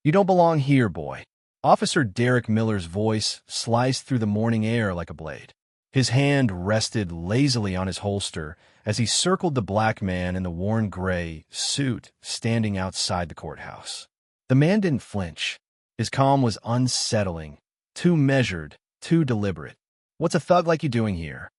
You don't belong here, boy. Officer Derek Miller's voice sliced through the morning air like a blade. His hand rested lazily on his holster as he circled the black man in the worn gray suit standing outside the courthouse. The man didn't flinch. His calm was unsettling, too measured, too deliberate. "What's a thug like you doing here?"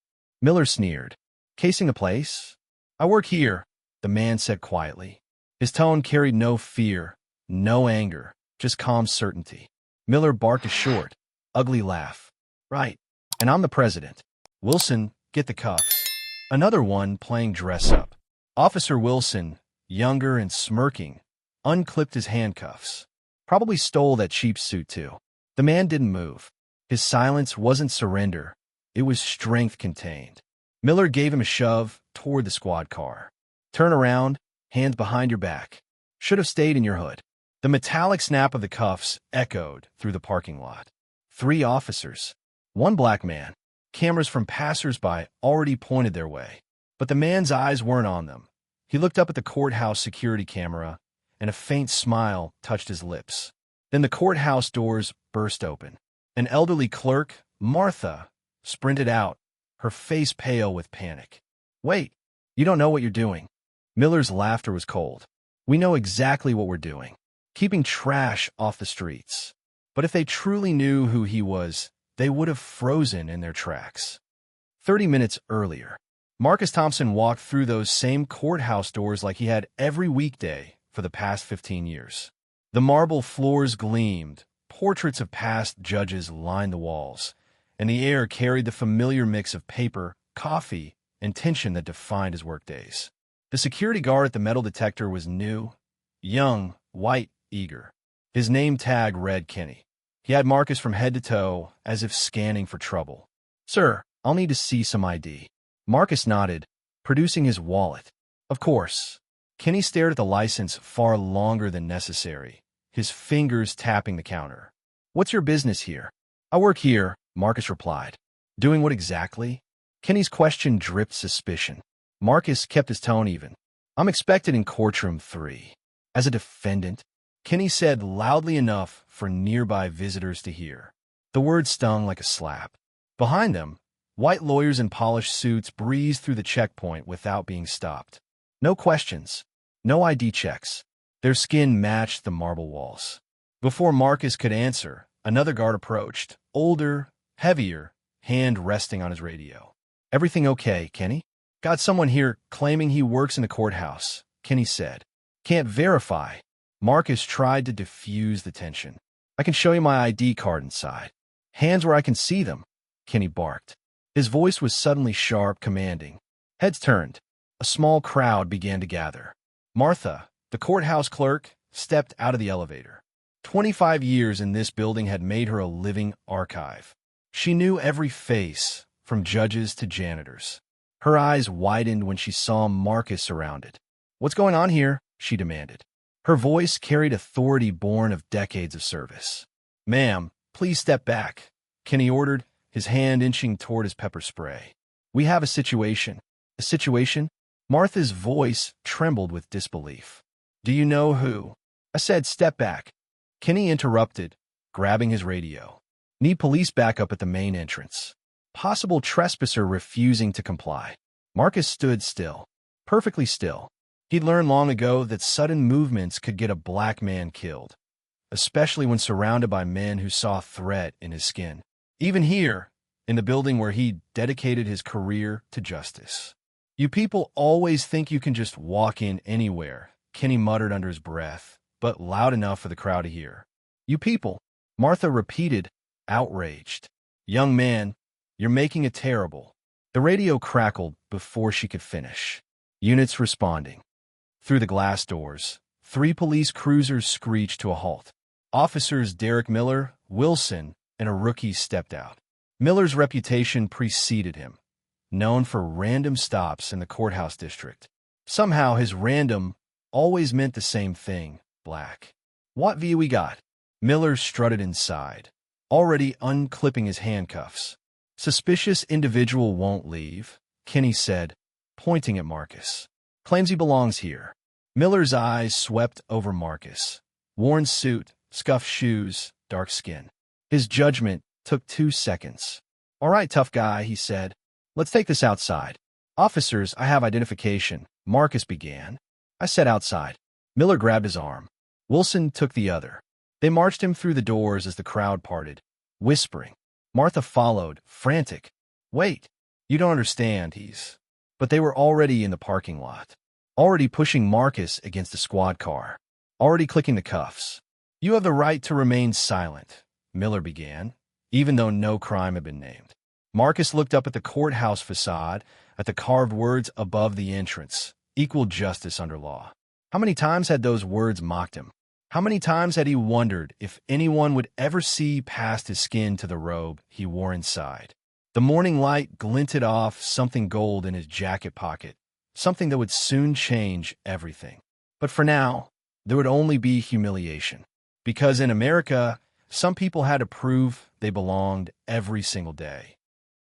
Miller sneered. "Casing the place?" "I work here," the man said quietly. His tone carried no fear, no anger, just calm certainty. Miller barked a short, ugly laugh. "Right. And I'm the president. Wilson, get the cuffs." Another one playing dress-up. Officer Wilson, younger and smirking, unclipped his handcuffs. Probably stole that cheap suit, too. The man didn't move. His silence wasn't surrender. It was strength contained. Miller gave him a shove toward the squad car. "Turn around, hands behind your back. Should have stayed in your hood." The metallic snap of the cuffs echoed through the parking lot. 3 officers. 1 black man. Cameras from passers-by already pointed their way. But the man's eyes weren't on them. He looked up at the courthouse security camera, and a faint smile touched his lips. Then the courthouse doors burst open. An elderly clerk, Martha, sprinted out, her face pale with panic. "Wait, you don't know what you're doing." Miller's laughter was cold. "We know exactly what we're doing. Keeping trash off the streets." But if they truly knew who he was, they would have frozen in their tracks. 30 minutes earlier, Marcus Thompson walked through those same courthouse doors like he had every weekday for the past 15 years. The marble floors gleamed, portraits of past judges lined the walls, and the air carried the familiar mix of paper, coffee, and tension that defined his workdays. The security guard at the metal detector was new, young, white, eager. His name tag read Kenny. He had Marcus from head to toe, as if scanning for trouble. "Sir, I'll need to see some ID." Marcus nodded, producing his wallet. "Of course." Kenny stared at the license far longer than necessary, his fingers tapping the counter. "What's your business here?" "I work here," Marcus replied. "Doing what exactly?" Kenny's question dripped suspicion. Marcus kept his tone even. "I'm expected in courtroom 3. As a defendant," Kenny said loudly enough for nearby visitors to hear. The word stung like a slap. Behind them, white lawyers in polished suits breezed through the checkpoint without being stopped. No questions, no ID checks. Their skin matched the marble walls. Before Marcus could answer, another guard approached, older, heavier, hand resting on his radio. "Everything okay, Kenny?" "Got someone here claiming he works in the courthouse," Kenny said. "Can't verify." Marcus tried to diffuse the tension. "I can show you my ID card inside." "Hands where I can see them," Kenny barked. His voice was suddenly sharp, commanding. Heads turned. A small crowd began to gather. Martha, the courthouse clerk, stepped out of the elevator. 25 years in this building had made her a living archive. She knew every face, from judges to janitors. Her eyes widened when she saw Marcus surrounded. "What's going on here?" she demanded. Her voice carried authority born of decades of service. "Ma'am, please step back," Kenny ordered, his hand inching toward his pepper spray. "We have a situation." "A situation?" Martha's voice trembled with disbelief. "Do you know who?" "I said step back." Kenny interrupted, grabbing his radio. "Need police backup at the main entrance." Possible trespasser refusing to comply. Marcus stood still, perfectly still. He'd learned long ago that sudden movements could get a black man killed, especially when surrounded by men who saw threat in his skin. Even here, in the building where he dedicated his career to justice. "You people always think you can just walk in anywhere," Kenny muttered under his breath, but loud enough for the crowd to hear. "You people," Martha repeated, outraged. "Young man, you're making it terrible." The radio crackled before she could finish. Units responding. Through the glass doors, 3 police cruisers screeched to a halt. Officers Derek Miller, Wilson, and a rookie stepped out. Miller's reputation preceded him, known for random stops in the courthouse district. Somehow his random always meant the same thing, black. "What view we got?" Miller strutted inside, already unclipping his handcuffs. "Suspicious individual won't leave," Kenny said, pointing at Marcus. "Claims he belongs here." Miller's eyes swept over Marcus. Worn suit, scuffed shoes, dark skin. His judgment took 2 seconds. "All right, tough guy," he said. "Let's take this outside." "Officers, I have identification," Marcus began. "I said outside." Miller grabbed his arm. Wilson took the other. They marched him through the doors as the crowd parted, whispering. Martha followed, frantic. "Wait, you don't understand, he's—" But they were already in the parking lot, already pushing Marcus against the squad car, already clicking the cuffs. "You have the right to remain silent," Miller began, even though no crime had been named. Marcus looked up at the courthouse facade, at the carved words above the entrance, "Equal justice under law." How many times had those words mocked him? How many times had he wondered if anyone would ever see past his skin to the robe he wore inside? The morning light glinted off something gold in his jacket pocket, something that would soon change everything. But for now, there would only be humiliation. Because in America, some people had to prove they belonged every single day.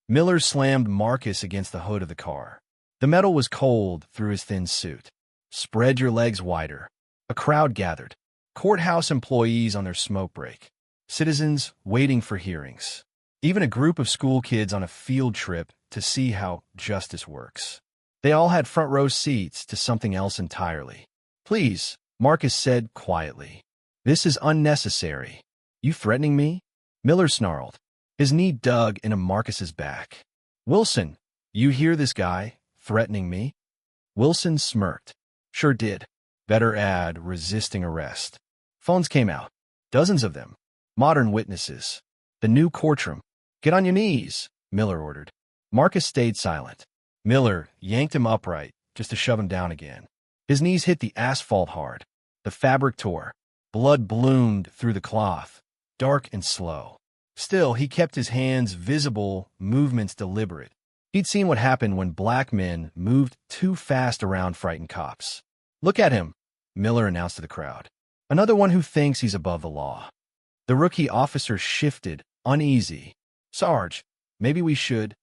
Miller slammed Marcus against the hood of the car. The metal was cold through his thin suit. "Spread your legs wider." A crowd gathered. Courthouse employees on their smoke break. Citizens waiting for hearings. Even a group of school kids on a field trip to see how justice works. They all had front row seats to something else entirely. "Please," Marcus said quietly. "This is unnecessary." "You threatening me?" Miller snarled. His knee dug into Marcus's back. "Wilson, you hear this guy threatening me?" Wilson smirked. "Sure did." Better add, resisting arrest. Phones came out. Dozens of them. Modern witnesses. The new courtroom. "Get on your knees," Miller ordered. Marcus stayed silent. Miller yanked him upright, just to shove him down again. His knees hit the asphalt hard. The fabric tore. Blood bloomed through the cloth, dark and slow. Still, he kept his hands visible, movements deliberate. He'd seen what happened when black men moved too fast around frightened cops. "Look at him," Miller announced to the crowd. "Another one who thinks he's above the law." The rookie officer shifted, uneasy. "Sarge, maybe we should—"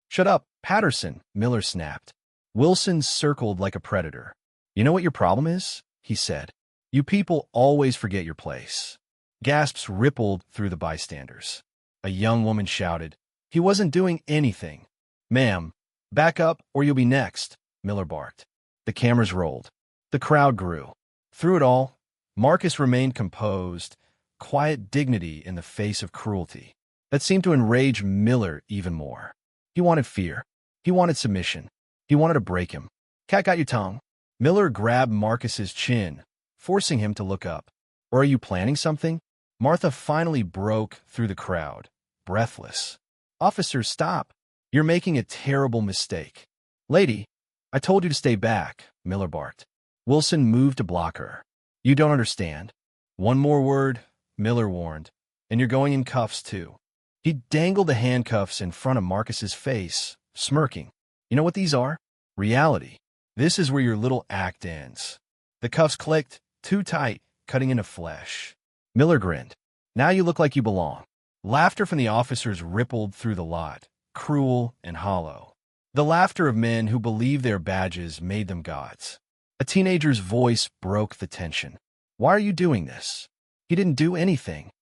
"Shut up, Patterson," Miller snapped. Wilson circled like a predator. "You know what your problem is?" he said. "You people always forget your place." Gasps rippled through the bystanders. A young woman shouted, "He wasn't doing anything." "Ma'am, back up or you'll be next," Miller barked. The cameras rolled. The crowd grew. Through it all, Marcus remained composed, quiet dignity in the face of cruelty. That seemed to enrage Miller even more. He wanted fear. He wanted submission. He wanted to break him. "Cat got your tongue?" Miller grabbed Marcus's chin, forcing him to look up. "Or are you planning something?" Martha finally broke through the crowd, breathless. "Officers, stop. You're making a terrible mistake." "Lady, I told you to stay back," Miller barked. Wilson moved to block her. "You don't understand." "One more word," Miller warned, "and you're going in cuffs too." He dangled the handcuffs in front of Marcus's face, smirking. "You know what these are? Reality. This is where your little act ends." The cuffs clicked, too tight, cutting into flesh. Miller grinned. "Now you look like you belong." Laughter from the officers rippled through the lot, cruel and hollow. The laughter of men who believed their badges made them gods. A teenager's voice broke the tension. "Why are you doing this?" "He didn't do anything."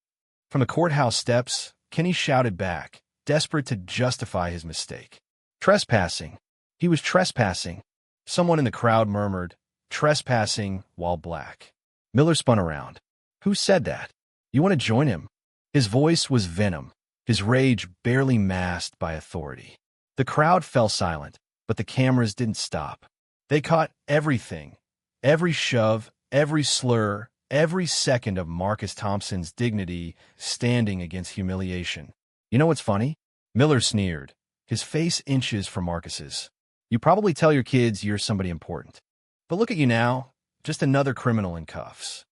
From the courthouse steps, Kenny shouted back, desperate to justify his mistake. "Trespassing. He was trespassing." Someone in the crowd murmured, "Trespassing while black." Miller spun around. "Who said that? You want to join him?" His voice was venom, his rage barely masked by authority. The crowd fell silent, but the cameras didn't stop. They caught everything, every shove, every slur, every second of Marcus Thompson's dignity standing against humiliation. "You know what's funny?" Miller sneered, his face inches from Marcus's. "You probably tell your kids you're somebody important. But look at you now, just another criminal in cuffs."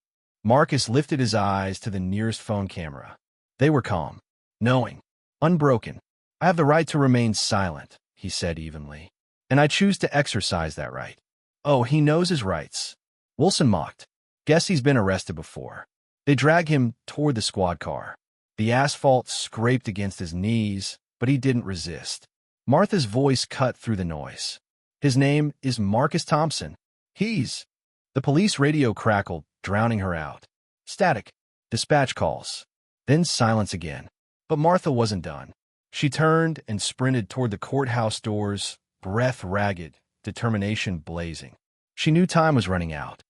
Marcus lifted his eyes to the nearest phone camera. They were calm, knowing, unbroken. "I have the right to remain silent," he said evenly. "And I choose to exercise that right." "Oh, he knows his rights." Wilson mocked. "Guess he's been arrested before." They dragged him toward the squad car. The asphalt scraped against his knees, but he didn't resist. Martha's voice cut through the noise. "His name is Marcus Thompson. He's—" The police radio crackled, drowning her out. "Static." Dispatch calls. Then silence again. But Martha wasn't done. She turned and sprinted toward the courthouse doors, breath ragged, determination blazing. She knew time was running out.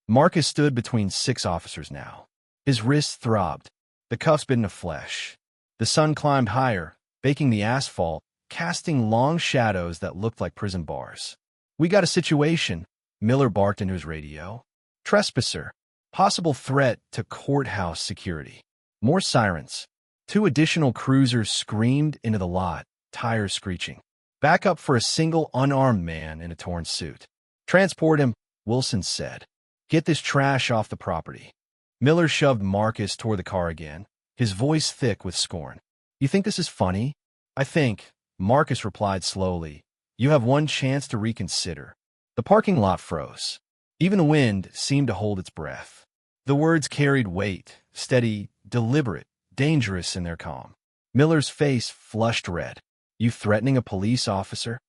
Marcus stood between 6 officers now. His wrists throbbed, the cuffs bit into flesh. The sun climbed higher, baking the asphalt, casting long shadows that looked like prison bars. "We got a situation," Miller barked into his radio. "Trespasser. Possible threat to courthouse security." More sirens. 2 additional cruisers screamed into the lot, tires screeching. "Back up for a single unarmed man in a torn suit." "Transport him," Wilson said. "Get this trash off the property." Miller shoved Marcus toward the car again, his voice thick with scorn. "You think this is funny?" "I think," Marcus replied slowly, "you have one chance to reconsider." The parking lot froze. Even the wind seemed to hold its breath. The words carried weight, steady, deliberate, dangerous in their calm. Miller's face flushed red. "You threatening a police officer?"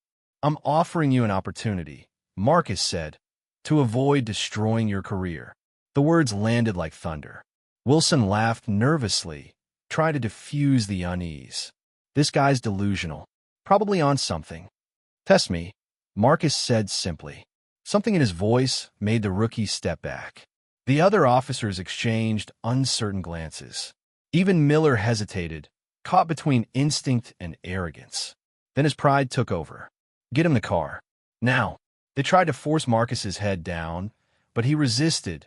"I'm offering you an opportunity," Marcus said, "to avoid destroying your career." The words landed like thunder. Wilson laughed nervously, trying to diffuse the unease. "This guy's delusional. Probably on something." "Test me," Marcus said simply. Something in his voice made the rookie step back. The other officers exchanged uncertain glances. Even Miller hesitated, caught between instinct and arrogance. Then his pride took over. "Get him the car. Now." They tried to force Marcus's head down, but he resisted,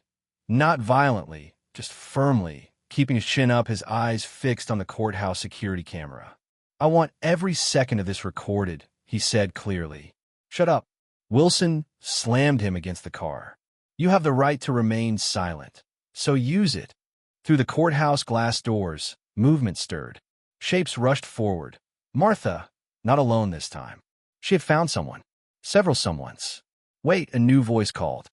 not violently, just firmly, keeping his chin up, his eyes fixed on the courthouse security camera. "I want every second of this recorded," he said clearly. "Shut up." Wilson slammed him against the car. "You have the right to remain silent, so use it." Through the courthouse glass doors, movement stirred. Shapes rushed forward. Martha, not alone this time. She had found someone. Several someones. "Wait," a new voice called.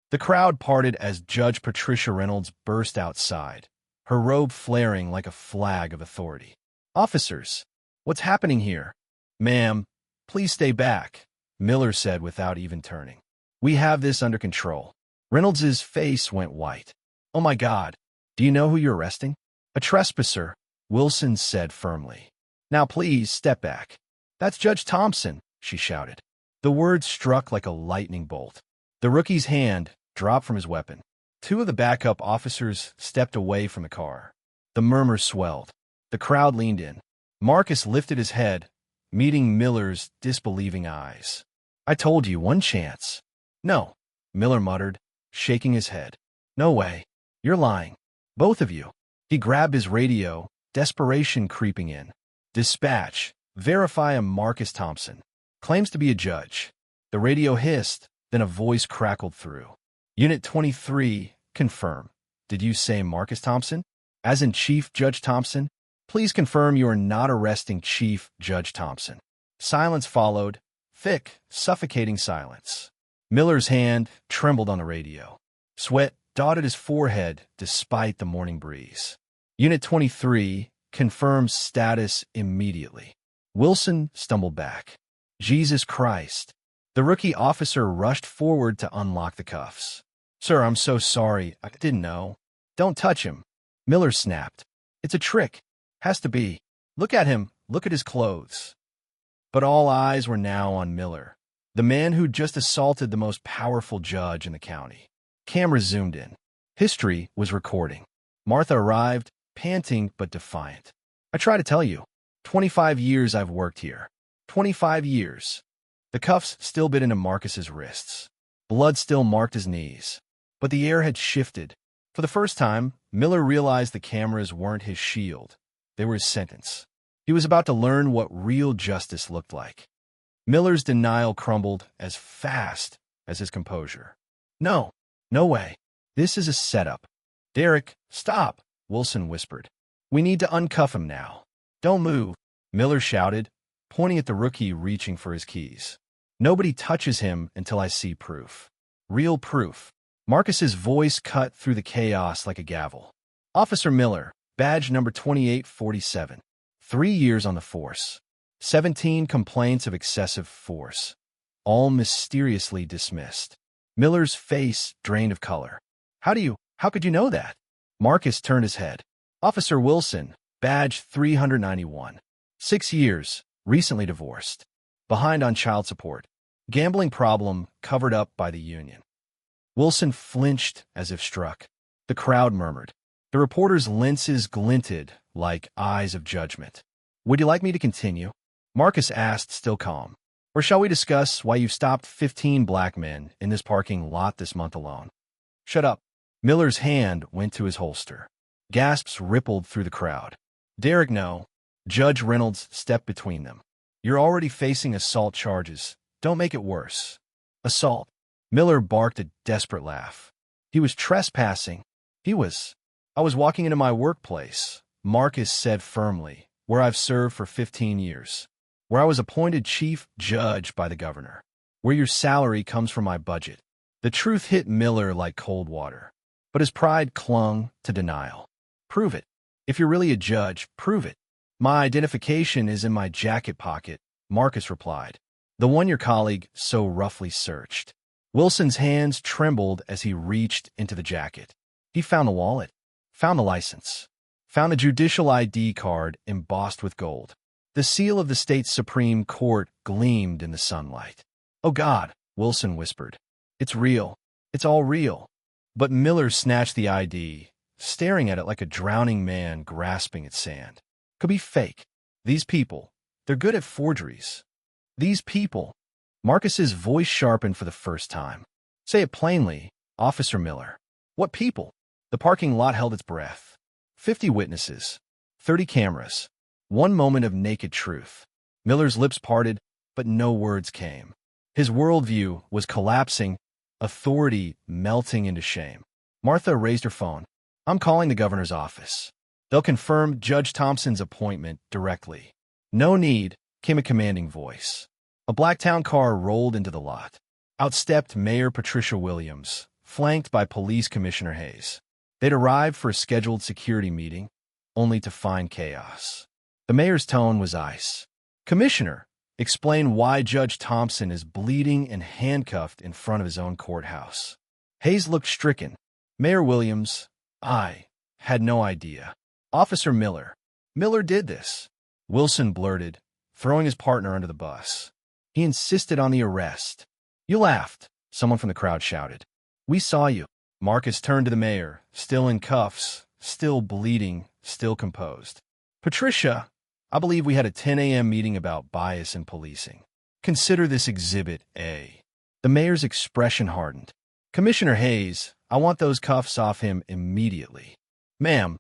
The crowd parted as Judge Patricia Reynolds burst outside, her robe flaring like a flag of authority. "Officers, what's happening here?" "Ma'am, please stay back," Miller said without even turning. "We have this under control." Reynolds's face went white. "Oh my God, do you know who you're arresting?" "A trespasser," Wilson said firmly. "Now please step back." "That's Judge Thompson," she shouted. The words struck like a lightning bolt. The rookie's hand dropped from his weapon. 2 of the backup officers stepped away from the car. The murmur swelled. The crowd leaned in. Marcus lifted his head, meeting Miller's disbelieving eyes. "I told you, one chance." "No," Miller muttered, shaking his head. "No way. You're lying. Both of you." He grabbed his radio, desperation creeping in. "Dispatch. Verify a Marcus Thompson. Claims to be a judge." The radio hissed, then a voice crackled through. "Unit 23, confirm. Did you say Marcus Thompson? As in Chief Judge Thompson? Please confirm you are not arresting Chief Judge Thompson." Silence followed, thick, suffocating silence. Miller's hand trembled on the radio. Sweat dotted his forehead despite the morning breeze. "Unit 23, confirms status immediately." Wilson stumbled back. "Jesus Christ." The rookie officer rushed forward to unlock the cuffs. "Sir, I'm so sorry. I didn't know." "Don't touch him," Miller snapped. "It's a trick. Has to be. Look at him. Look at his clothes." But all eyes were now on Miller, the man who'd just assaulted the most powerful judge in the county. Cameras zoomed in. History was recording. Martha arrived, panting but defiant. "I try to tell you. 25 years I've worked here. 25 years. The cuffs still bit into Marcus's wrists. Blood still marked his knees. But the air had shifted. For the first time, Miller realized the cameras weren't his shield. They were his sentence. He was about to learn what real justice looked like. Miller's denial crumbled as fast as his composure. "No, no way. This is a setup." "Derek, stop," Wilson whispered. "We need to uncuff him now." "Don't move," Miller shouted, pointing at the rookie reaching for his keys. "Nobody touches him until I see proof. Real proof." Marcus's voice cut through the chaos like a gavel. "Officer Miller, badge number 2847. 3 years on the force. 17 complaints of excessive force. All mysteriously dismissed." Miller's face drained of color. How could you know that?" Marcus turned his head. Officer Wilson, badge 391. 6 years, recently divorced. Behind on child support. Gambling problem covered up by the union. Wilson flinched as if struck. The crowd murmured. The reporter's lenses glinted like eyes of judgment. Would you like me to continue? Marcus asked, still calm. Or shall we discuss why you've stopped 15 black men in this parking lot this month alone? Shut up. Miller's hand went to his holster. Gasps rippled through the crowd. Derek, no. Judge Reynolds stepped between them. You're already facing assault charges. Don't make it worse. Assault. Miller barked a desperate laugh. He was trespassing. I was walking into my workplace, Marcus said firmly, where I've served for 15 years. Where I was appointed chief judge by the governor. Where your salary comes from my budget. The truth hit Miller like cold water. But his pride clung to denial. Prove it. If you're really a judge, prove it. My identification is in my jacket pocket, Marcus replied. The one your colleague so roughly searched. Wilson's hands trembled as he reached into the jacket. He found a wallet, found a license, found a judicial ID card embossed with gold. The seal of the state's Supreme Court gleamed in the sunlight. Oh God, Wilson whispered. It's real. It's all real. But Miller snatched the ID, staring at it like a drowning man grasping at sand. Could be fake. These people, they're good at forgeries. These people. Marcus's voice sharpened for the first time. Say it plainly, Officer Miller. What people? The parking lot held its breath. 50 witnesses, 30 cameras, one moment of naked truth. Miller's lips parted, but no words came. His worldview was collapsing, authority melting into shame. Martha raised her phone. I'm calling the governor's office. They'll confirm Judge Thompson's appointment directly. No need, came a commanding voice. A black town car rolled into the lot. Out stepped Mayor Patricia Williams, flanked by Police Commissioner Hayes. They'd arrived for a scheduled security meeting, only to find chaos. The mayor's tone was ice. Commissioner, explain why Judge Thompson is bleeding and handcuffed in front of his own courthouse. Hayes looked stricken. Mayor Williams, I had no idea. Officer Miller. Miller did this. Wilson blurted, throwing his partner under the bus. He insisted on the arrest. You laughed, someone from the crowd shouted. We saw you. Marcus turned to the mayor, still in cuffs, still bleeding, still composed. Patricia, I believe we had a 10 a.m. meeting about bias in policing. Consider this Exhibit A. The mayor's expression hardened. Commissioner Hayes, I want those cuffs off him immediately. Ma'am,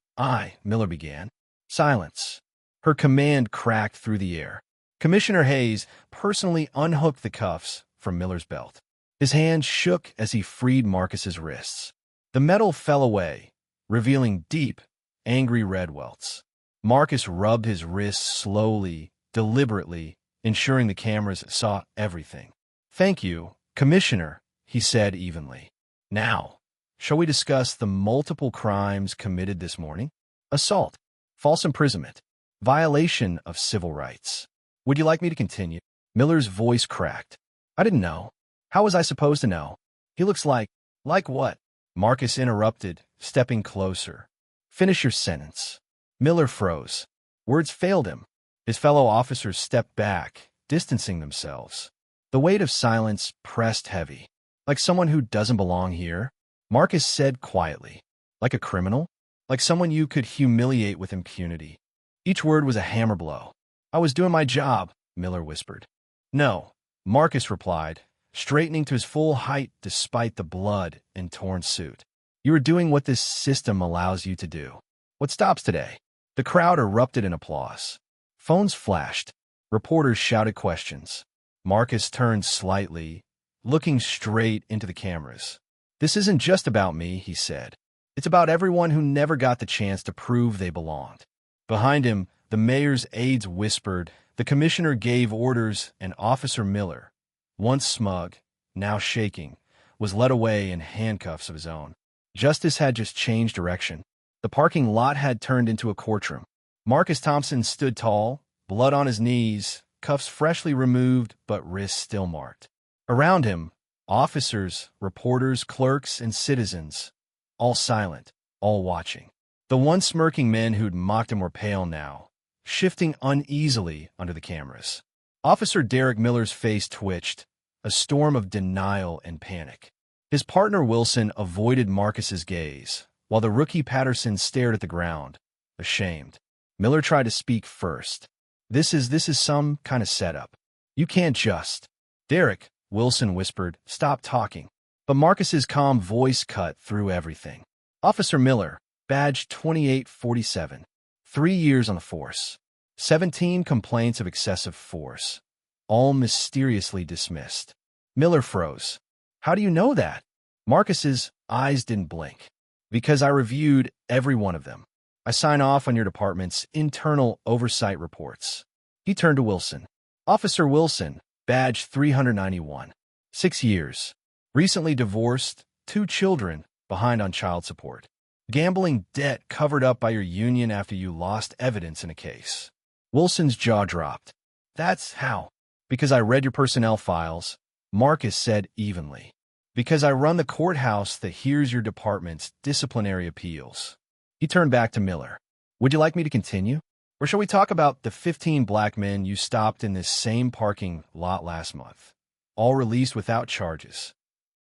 Miller began. Silence. Her command cracked through the air. Commissioner Hayes personally unhooked the cuffs from Miller's belt. His hand shook as he freed Marcus's wrists. The metal fell away, revealing deep, angry red welts. Marcus rubbed his wrists slowly, deliberately, ensuring the cameras saw everything. Thank you, Commissioner, he said evenly. Now, shall we discuss the multiple crimes committed this morning? Assault, false imprisonment, violation of civil rights. Would you like me to continue? Miller's voice cracked. I didn't know. How was I supposed to know? He looks like what? Marcus interrupted, stepping closer. Finish your sentence. Miller froze. Words failed him. His fellow officers stepped back, distancing themselves. The weight of silence pressed heavy. Like someone who doesn't belong here, Marcus said quietly. Like a criminal? Like someone you could humiliate with impunity. Each word was a hammer blow. I was doing my job, Miller whispered. No, Marcus replied, straightening to his full height despite the blood and torn suit. You are doing what this system allows you to do. What stops today? The crowd erupted in applause. Phones flashed. Reporters shouted questions. Marcus turned slightly, looking straight into the cameras. This isn't just about me, he said. It's about everyone who never got the chance to prove they belonged. Behind him, the mayor's aides whispered, the commissioner gave orders, and Officer Miller, once smug, now shaking, was led away in handcuffs of his own. Justice had just changed direction. The parking lot had turned into a courtroom. Marcus Thompson stood tall, blood on his knees, cuffs freshly removed but wrists still marked. Around him, officers, reporters, clerks, and citizens, all silent, all watching. The once smirking men who'd mocked him were pale now, shifting uneasily under the cameras. Officer Derek Miller's face twitched, a storm of denial and panic. His partner Wilson avoided Marcus's gaze, while the rookie Patterson stared at the ground, ashamed. Miller tried to speak first. This is some kind of setup. You can't just... Derek, Wilson whispered, stop talking. But Marcus's calm voice cut through everything. Officer Miller, badge 2847. 3 years on the force. 17 complaints of excessive force. All mysteriously dismissed. Miller froze. How do you know that? Marcus's eyes didn't blink. Because I reviewed every one of them. I sign off on your department's internal oversight reports. He turned to Wilson. Officer Wilson, badge 391. 6 years. Recently divorced, 2 children, behind on child support. Gambling debt covered up by your union after you lost evidence in a case. Wilson's jaw dropped. That's how. Because I read your personnel files, Marcus said evenly. Because I run the courthouse that hears your department's disciplinary appeals. He turned back to Miller. Would you like me to continue? Or shall we talk about the 15 black men you stopped in this same parking lot last month? All released without charges.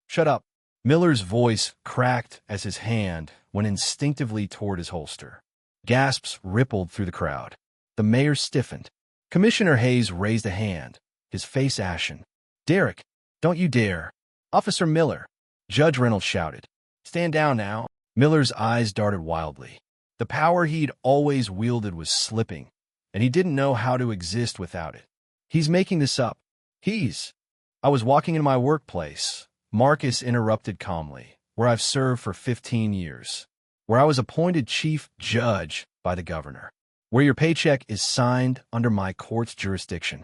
Shut up. Miller's voice cracked as his hand went instinctively toward his holster. Gasps rippled through the crowd. The mayor stiffened. Commissioner Hayes raised a hand, his face ashen. Derek, don't you dare. Officer Miller, Judge Reynolds shouted. Stand down now. Miller's eyes darted wildly. The power he'd always wielded was slipping, and he didn't know how to exist without it. He's making this up. I was walking in my workplace, Marcus interrupted calmly, where I've served for 15 years, where I was appointed chief judge by the governor, where your paycheck is signed under my court's jurisdiction.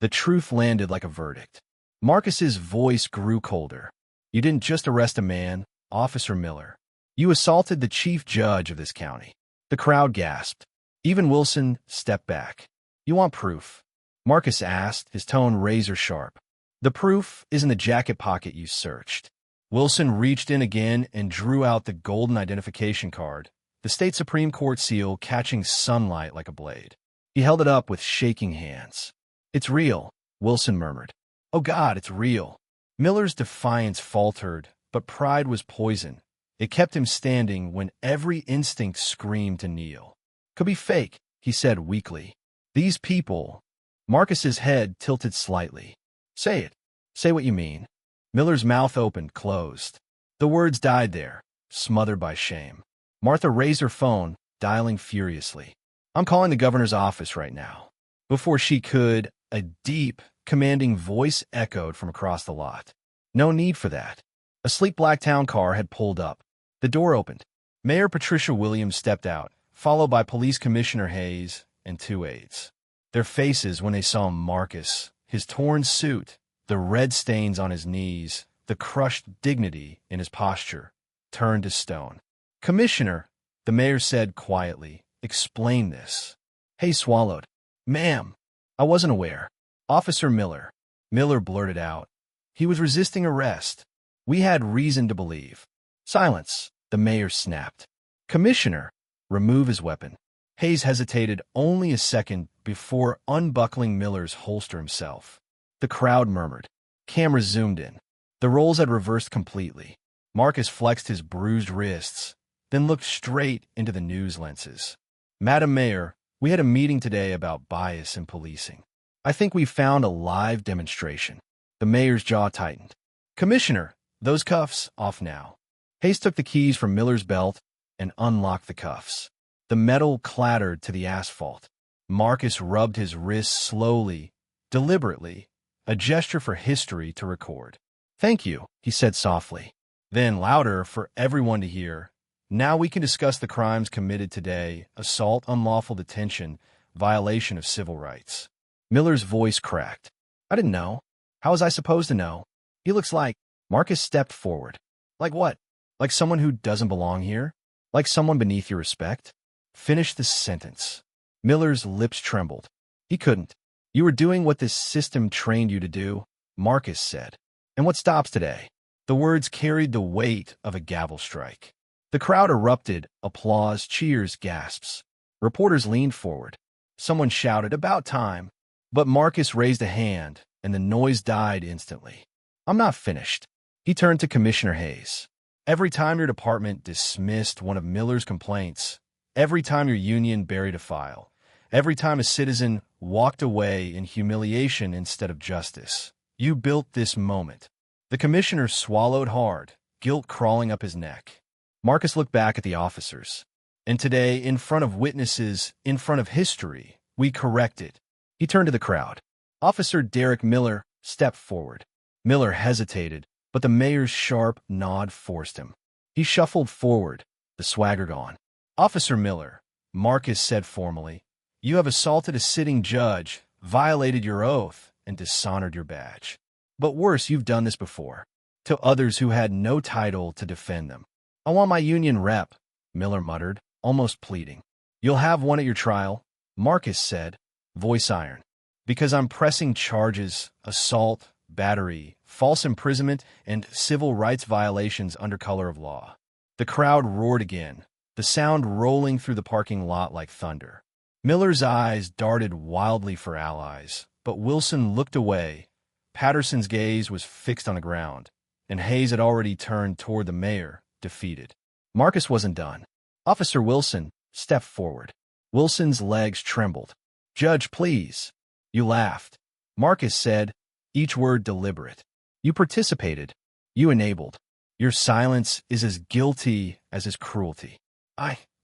The truth landed like a verdict. Marcus's voice grew colder. You didn't just arrest a man, Officer Miller. You assaulted the chief judge of this county. The crowd gasped. Even Wilson stepped back. You want proof? Marcus asked, his tone razor sharp. The proof is in the jacket pocket you searched. Wilson reached in again and drew out the golden identification card, the state Supreme Court seal catching sunlight like a blade. He held it up with shaking hands. It's real, Wilson murmured. Oh God, it's real. Miller's defiance faltered, but pride was poison. It kept him standing when every instinct screamed to kneel. Could be fake, he said weakly. These people... Marcus's head tilted slightly. Say it. Say what you mean. Miller's mouth opened, closed. The words died there, smothered by shame. Martha raised her phone, dialing furiously. I'm calling the governor's office right now. Before she could, a deep, commanding voice echoed from across the lot. No need for that. A sleek black town car had pulled up. The door opened. Mayor Patricia Williams stepped out, followed by Police Commissioner Hayes and 2 aides. Their faces when they saw Marcus, his torn suit, the red stains on his knees, the crushed dignity in his posture, turned to stone. Commissioner, the mayor said quietly, explain this. Hayes swallowed. Ma'am, I wasn't aware. Officer Miller. Miller blurted out. He was resisting arrest. We had reason to believe. Silence, the mayor snapped. Commissioner, remove his weapon. Hayes hesitated only a second before unbuckling Miller's holster himself. The crowd murmured. Cameras zoomed in. The roles had reversed completely. Marcus flexed his bruised wrists, then looked straight into the news lenses. Madam Mayor, we had a meeting today about bias in policing. I think we found a live demonstration. The mayor's jaw tightened. Commissioner, those cuffs off now. Hayes took the keys from Miller's belt and unlocked the cuffs. The metal clattered to the asphalt. Marcus rubbed his wrists slowly, deliberately, a gesture for history to record. Thank you, he said softly. Then louder for everyone to hear. Now we can discuss the crimes committed today: assault, unlawful detention, violation of civil rights. Miller's voice cracked. I didn't know. How was I supposed to know? He looks like... Marcus stepped forward. Like what? Like someone who doesn't belong here? Like someone beneath your respect? Finish the sentence. Miller's lips trembled. He couldn't. You were doing what this system trained you to do, Marcus said. And what stops today? The words carried the weight of a gavel strike. The crowd erupted, applause, cheers, gasps. Reporters leaned forward. Someone shouted, "About time." But Marcus raised a hand, and the noise died instantly. "I'm not finished." He turned to Commissioner Hayes. "Every time your department dismissed one of Miller's complaints, every time your union buried a file, every time a citizen walked away in humiliation instead of justice, you built this moment." The commissioner swallowed hard, guilt crawling up his neck. Marcus looked back at the officers. "And today, in front of witnesses, in front of history, we correct it." He turned to the crowd. Officer Derek Miller stepped forward. Miller hesitated, but the mayor's sharp nod forced him. He shuffled forward, the swagger gone. "Officer Miller," Marcus said formally, "you have assaulted a sitting judge, violated your oath, and dishonored your badge. But worse, you've done this before, to others who had no title to defend them." "I want my union rep," Miller muttered, almost pleading. "You'll have one at your trial," Marcus said, voice iron. "Because I'm pressing charges, assault, battery, false imprisonment, and civil rights violations under color of law." The crowd roared again, the sound rolling through the parking lot like thunder. Miller's eyes darted wildly for allies, but Wilson looked away. Patterson's gaze was fixed on the ground, and Hayes had already turned toward the mayor, defeated. Marcus wasn't done. Officer Wilson stepped forward. Wilson's legs trembled. "Judge, please." "You laughed," Marcus said, each word deliberate. "You participated. You enabled. Your silence is as guilty as his cruelty."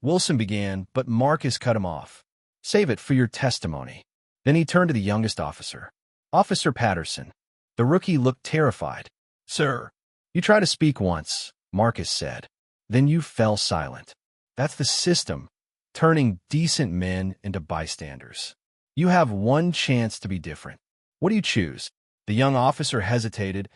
Wilson began, but Marcus cut him off. "Save it for your testimony." Then he turned to the youngest officer. "Officer Patterson." The rookie looked terrified. "Sir." "You tried to speak once," Marcus said. "Then you fell silent. That's the system, turning decent men into bystanders. You have one chance to be different. What do you choose?" The young officer hesitated,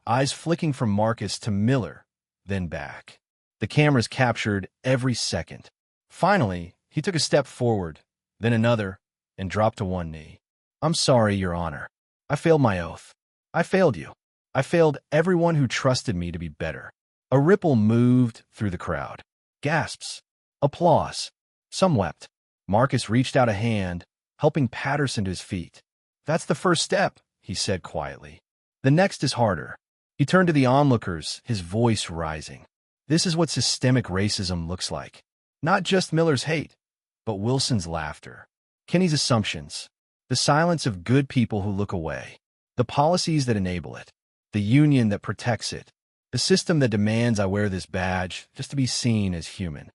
eyes flicking from Marcus to Miller, then back. The cameras captured every second. Finally, he took a step forward, then another, and dropped to one knee. "I'm sorry, Your Honor. I failed my oath. I failed you. I failed everyone who trusted me to be better." A ripple moved through the crowd. Gasps. Applause. Some wept. Marcus reached out a hand, helping Patterson to his feet. "That's the first step," he said quietly. "The next is harder." He turned to the onlookers, his voice rising. "This is what systemic racism looks like. Not just Miller's hate, but Wilson's laughter, Kenny's assumptions, the silence of good people who look away, the policies that enable it, the union that protects it, the system that demands I wear this badge just to be seen as human."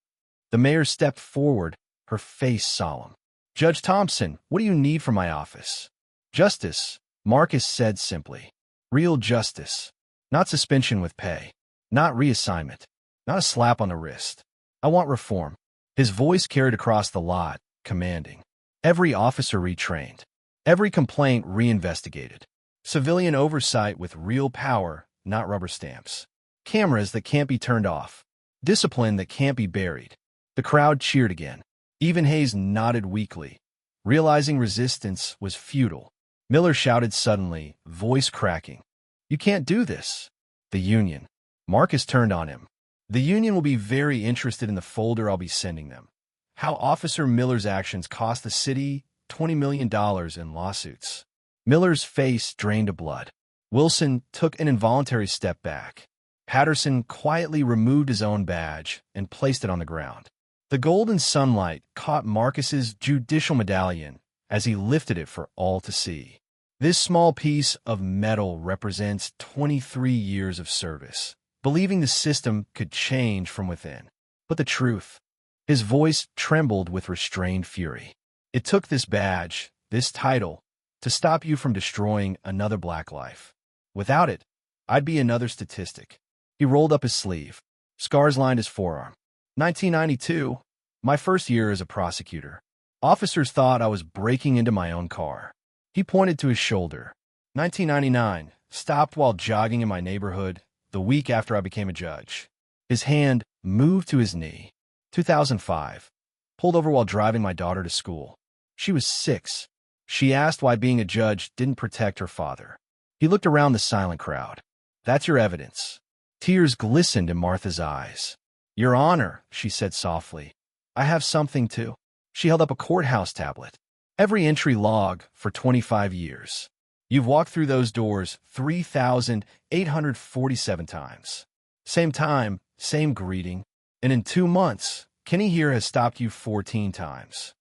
The mayor stepped forward, her face solemn. "Judge Thompson, what do you need from my office?" "Justice," Marcus said simply. "Real justice. Not suspension with pay. Not reassignment. Not a slap on the wrist. I want reform." His voice carried across the lot, commanding. Every officer retrained. Every complaint reinvestigated. Civilian oversight with real power, not rubber stamps. Cameras that can't be turned off. Discipline that can't be buried. The crowd cheered again. Even Hayes nodded weakly, realizing resistance was futile. Miller shouted suddenly, voice cracking. "You can't do this." "The union." Marcus turned on him. "The union will be very interested in the folder I'll be sending them. How Officer Miller's actions cost the city $20 million in lawsuits." Miller's face drained of blood. Wilson took an involuntary step back. Patterson quietly removed his own badge and placed it on the ground. The golden sunlight caught Marcus's judicial medallion as he lifted it for all to see. This small piece of metal represents 23 years of service, believing the system could change from within. But the truth, his voice trembled with restrained fury. It took this badge, this title, to stop you from destroying another black life. Without it, I'd be another statistic. He rolled up his sleeve. Scars lined his forearm. 1992, my first year as a prosecutor. Officers thought I was breaking into my own car. He pointed to his shoulder. 1999, stopped while jogging in my neighborhood, the week after I became a judge. His hand moved to his knee. 2005, pulled over while driving my daughter to school. She was 6. She asked why being a judge didn't protect her father. He looked around the silent crowd. That's your evidence. Tears glistened in Martha's eyes. Your Honor, she said softly, I have something too. She held up a courthouse tablet. Every entry log for 25 years. You've walked through those doors 3,847 times. Same time, same greeting. And in 2 months, Kenny here has stopped you 14 times.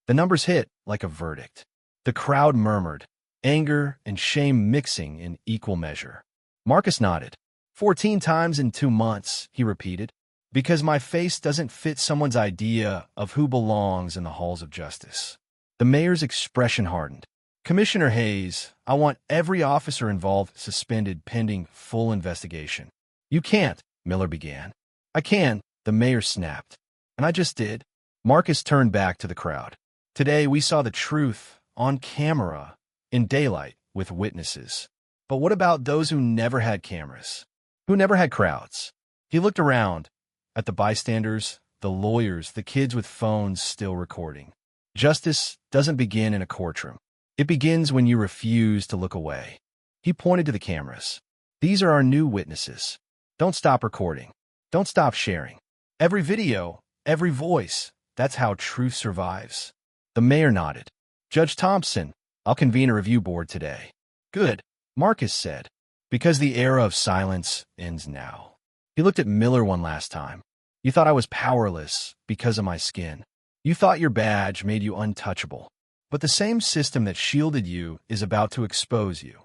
The numbers hit like a verdict. The crowd murmured, anger and shame mixing in equal measure. Marcus nodded. 14 times in 2 months, he repeated, because my face doesn't fit someone's idea of who belongs in the halls of justice. The mayor's expression hardened. Commissioner Hayes, I want every officer involved suspended pending full investigation. You can't, Miller began. I can, the mayor snapped. And I just did. Marcus turned back to the crowd. Today we saw the truth on camera, in daylight, with witnesses. But what about those who never had cameras? Who never had crowds? He looked around, at the bystanders, the lawyers, the kids with phones still recording. Justice doesn't begin in a courtroom. It begins when you refuse to look away. He pointed to the cameras. These are our new witnesses. Don't stop recording. Don't stop sharing. Every video, every voice, that's how truth survives. The mayor nodded. Judge Thompson, I'll convene a review board today. Good, Marcus said, because the era of silence ends now. He looked at Miller one last time. You thought I was powerless because of my skin. You thought your badge made you untouchable. But the same system that shielded you is about to expose you.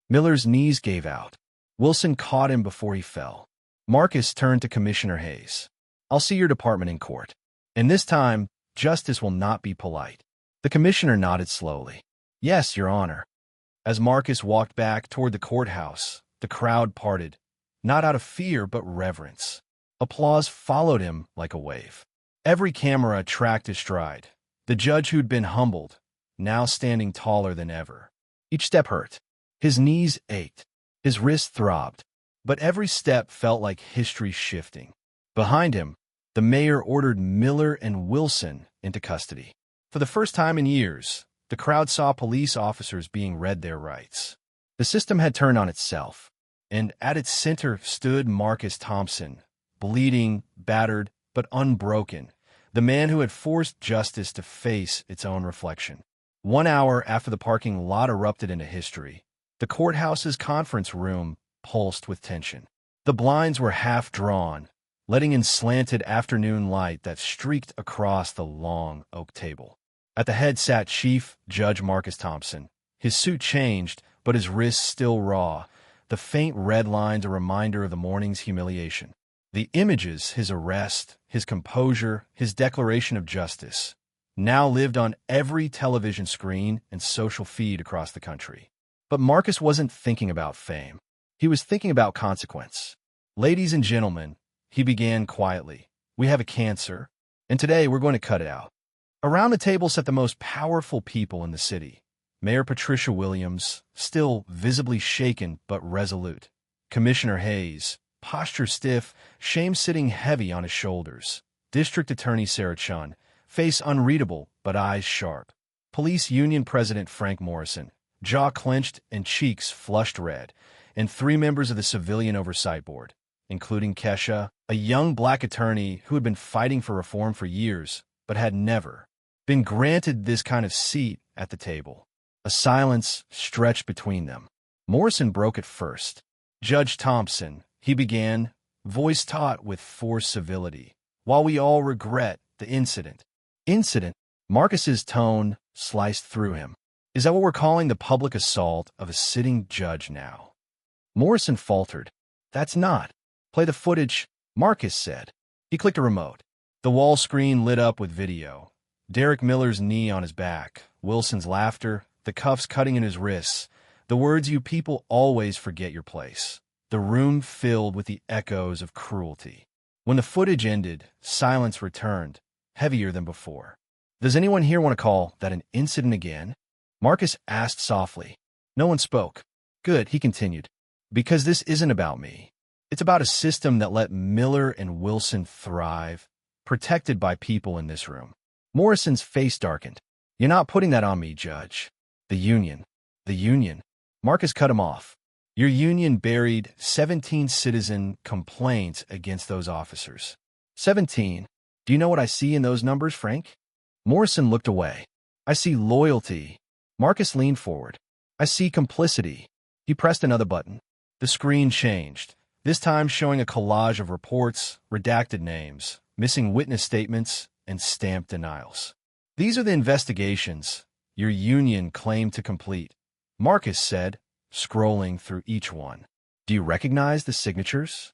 Miller's knees gave out. Wilson caught him before he fell. Marcus turned to Commissioner Hayes. I'll see your department in court. And this time, justice will not be polite. The commissioner nodded slowly. Yes, Your Honor. As Marcus walked back toward the courthouse, the crowd parted, not out of fear but reverence. Applause followed him like a wave. Every camera tracked his stride. The judge who'd been humbled, now standing taller than ever. Each step hurt. His knees ached. His wrists throbbed. But every step felt like history shifting. Behind him, the mayor ordered Miller and Wilson into custody. For the first time in years, the crowd saw police officers being read their rights. The system had turned on itself, and at its center stood Marcus Thompson, bleeding, battered, but unbroken, the man who had forced justice to face its own reflection. 1 hour after the parking lot erupted into history, the courthouse's conference room pulsed with tension. The blinds were half drawn, letting in slanted afternoon light that streaked across the long oak table. At the head sat Chief Judge Marcus Thompson. His suit changed, but his wrists still raw, the faint red lines a reminder of the morning's humiliation. The images, his arrest, his composure, his declaration of justice, now lived on every television screen and social feed across the country. But Marcus wasn't thinking about fame. He was thinking about consequence. Ladies and gentlemen, he began quietly, we have a cancer, and today we're going to cut it out. Around the table sat the most powerful people in the city. Mayor Patricia Williams, still visibly shaken but resolute. Commissioner Hayes, posture stiff, shame sitting heavy on his shoulders. District Attorney Sarah Chun, face unreadable but eyes sharp. Police Union President Frank Morrison, jaw clenched and cheeks flushed red. And 3 members of the Civilian Oversight Board, including Kesha, a young black attorney who had been fighting for reform for years, but had never been granted this kind of seat at the table. A silence stretched between them. Morrison broke it first. Judge Thompson, he began, voice taut with forced civility. While we all regret the incident. Incident? Marcus's tone sliced through him. Is that what we're calling the public assault of a sitting judge now? Morrison faltered. That's not. Play the footage, Marcus said. He clicked a remote. The wall screen lit up with video. Derek Miller's knee on his back, Wilson's laughter, the cuffs cutting in his wrists, the words you people always forget your place. The room filled with the echoes of cruelty. When the footage ended, silence returned, heavier than before. Does anyone here want to call that an incident again? Marcus asked softly. No one spoke. Good, he continued. Because this isn't about me. It's about a system that let Miller and Wilson thrive, protected by people in this room. Morrison's face darkened. You're not putting that on me, Judge. The union. The union. Marcus cut him off. Your union buried 17 citizen complaints against those officers. 17. Do you know what I see in those numbers, Frank? Morrison looked away. I see loyalty. Marcus leaned forward. I see complicity. He pressed another button. The screen changed, this time showing a collage of reports, redacted names, missing witness statements, and stamped denials. These are the investigations your union claimed to complete, Marcus said, scrolling through each one. Do you recognize the signatures?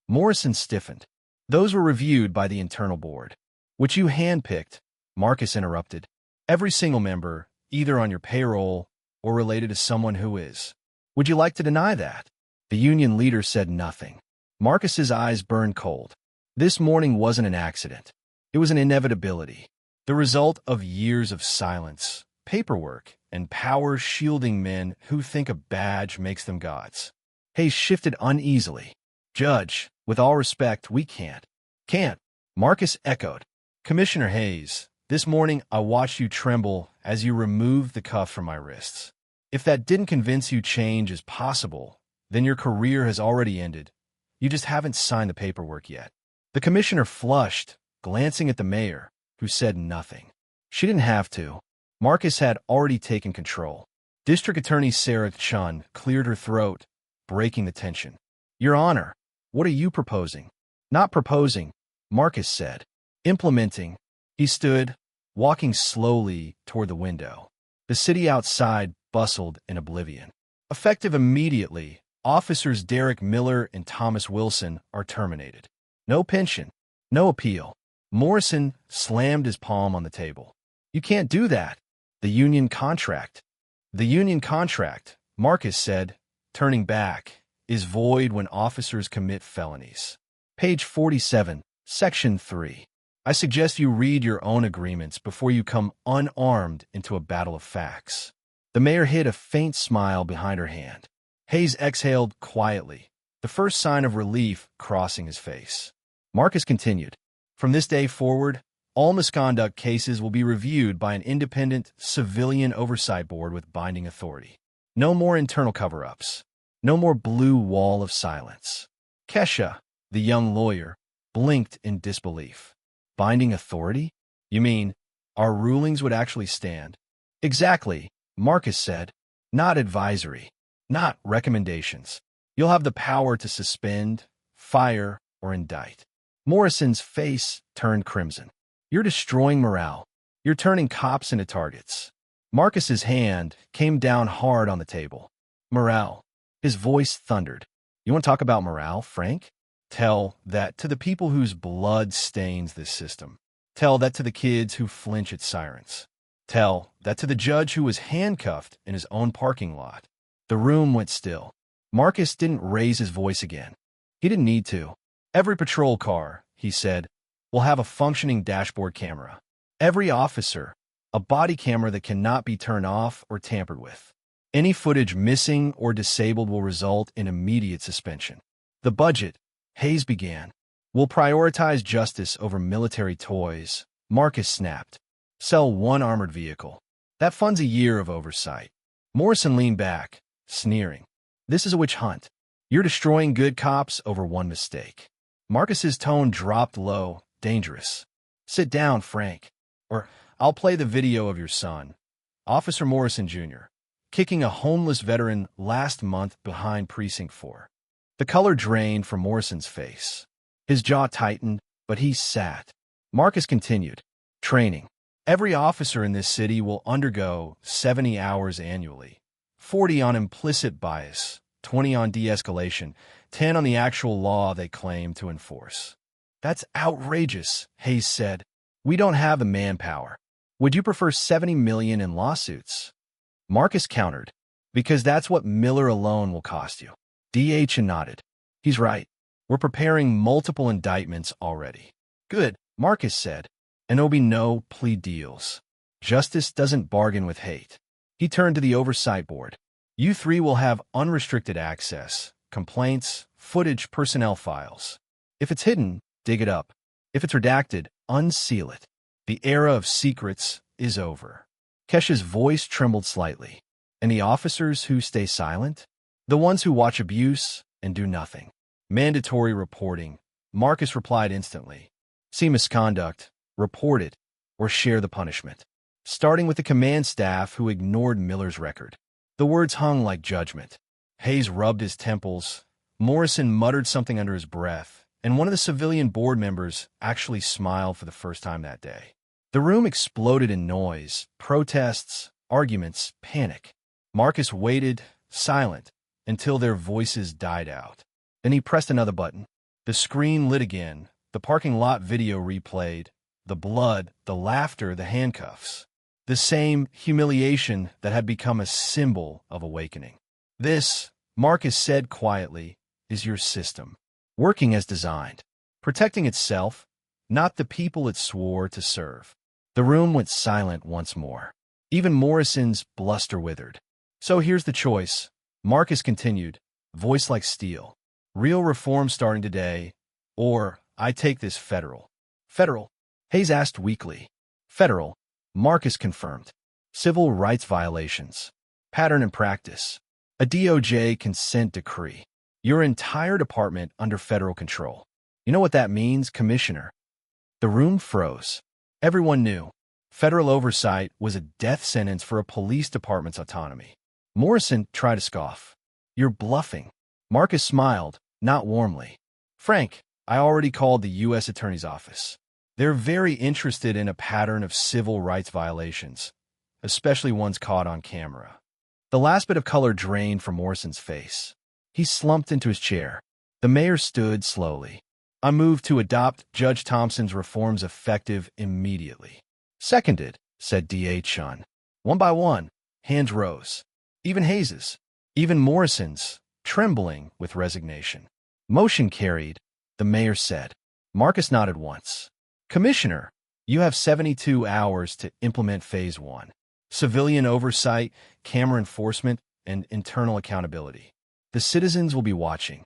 Morrison stiffened. Those were reviewed by the internal board, which you handpicked, Marcus interrupted. Every single member, either on your payroll or related to someone who is. Would you like to deny that? The union leader said nothing. Marcus's eyes burned cold. This morning wasn't an accident. It was an inevitability. The result of years of silence, paperwork, and power shielding men who think a badge makes them gods. Hayes shifted uneasily. Judge, with all respect, we can't. Can't, Marcus echoed. Commissioner Hayes, this morning I watched you tremble as you removed the cuff from my wrists. If that didn't convince you change is possible, then your career has already ended. You just haven't signed the paperwork yet. The commissioner flushed, glancing at the mayor, who said nothing. She didn't have to. Marcus had already taken control. District Attorney Sarah Chun cleared her throat, breaking the tension. Your Honor, what are you proposing? Not proposing, Marcus said. Implementing. He stood, walking slowly toward the window. The city outside bustled in oblivion. Effective immediately, Officers Derek Miller and Thomas Wilson are terminated. No pension, no appeal. Morrison slammed his palm on the table. You can't do that. The union contract. The union contract, Marcus said, turning back, is void when officers commit felonies. Page 47, Section 3. I suggest you read your own agreements before you come unarmed into a battle of facts. The mayor hid a faint smile behind her hand. Hayes exhaled quietly, the first sign of relief crossing his face. Marcus continued. From this day forward, all misconduct cases will be reviewed by an independent civilian oversight board with binding authority. No more internal cover-ups. No more blue wall of silence. Kesha, the young lawyer, blinked in disbelief. Binding authority? You mean our rulings would actually stand? Exactly, Marcus said. Not advisory. Not recommendations. You'll have the power to suspend, fire, or indict. Morrison's face turned crimson. You're destroying morale. You're turning cops into targets. Marcus's hand came down hard on the table. Morale. His voice thundered. You want to talk about morale, Frank? Tell that to the people whose blood stains this system. Tell that to the kids who flinch at sirens. Tell that to the judge who was handcuffed in his own parking lot. The room went still. Marcus didn't raise his voice again. He didn't need to. Every patrol car, he said, will have a functioning dashboard camera. Every officer, a body camera that cannot be turned off or tampered with. Any footage missing or disabled will result in immediate suspension. The budget, Hayes began, will prioritize justice over military toys, Marcus snapped. Sell one armored vehicle. That funds a year of oversight. Morrison leaned back, sneering. This is a witch hunt. You're destroying good cops over one mistake. Marcus's tone dropped low, dangerous. Sit down, Frank, or I'll play the video of your son, Officer Morrison Jr., kicking a homeless veteran last month behind Precinct 4. The color drained from Morrison's face. His jaw tightened, but he sat. Marcus continued. Training. Every officer in this city will undergo 70 hours annually. 40 on implicit bias, 20 on de-escalation, 10 on the actual law they claim to enforce. That's outrageous, Hayes said. We don't have the manpower. Would you prefer 70 million in lawsuits? Marcus countered, because that's what Miller alone will cost you. DH nodded. He's right. We're preparing multiple indictments already. Good, Marcus said. And there'll be no plea deals. Justice doesn't bargain with hate. He turned to the oversight board. You three will have unrestricted access, complaints, footage, personnel files. If it's hidden, dig it up. If it's redacted, unseal it. The era of secrets is over. Kesha's voice trembled slightly. And the officers who stay silent? The ones who watch abuse and do nothing. Mandatory reporting. Marcus replied instantly. see misconduct, report it, or share the punishment. Starting with the command staff who ignored Miller's record. The words hung like judgment. Hayes rubbed his temples. Morrison muttered something under his breath, and one of the civilian board members actually smiled for the first time that day. The room exploded in noise, protests, arguments, panic. Marcus waited, silent, until their voices died out. Then he pressed another button. The screen lit again, the parking lot video replayed, the blood, the laughter, the handcuffs. The same humiliation that had become a symbol of awakening. This, Marcus said quietly, is your system, working as designed, protecting itself, not the people it swore to serve. The room went silent once more. Even Morrison's bluster withered. So here's the choice, Marcus continued, voice like steel. Real reform starting today, or I take this federal. Federal? Hayes asked weakly. Federal, Marcus confirmed. Civil rights violations. Pattern and practice. A DOJ consent decree. Your entire department under federal control. You know what that means, Commissioner? The room froze. Everyone knew. Federal oversight was a death sentence for a police department's autonomy. Morrison tried to scoff. You're bluffing. Marcus smiled, not warmly. Frank, I already called the U.S. Attorney's Office. They're very interested in a pattern of civil rights violations, especially ones caught on camera. The last bit of color drained from Morrison's face. He slumped into his chair. The mayor stood slowly. I move to adopt Judge Thompson's reforms effective immediately. Seconded, said D.A. Chun. One by one, hands rose. Even Hayes's, even Morrison's, trembling with resignation. Motion carried, the mayor said. Marcus nodded once. Commissioner, you have 72 hours to implement Phase 1. Civilian oversight, camera enforcement, and internal accountability. The citizens will be watching.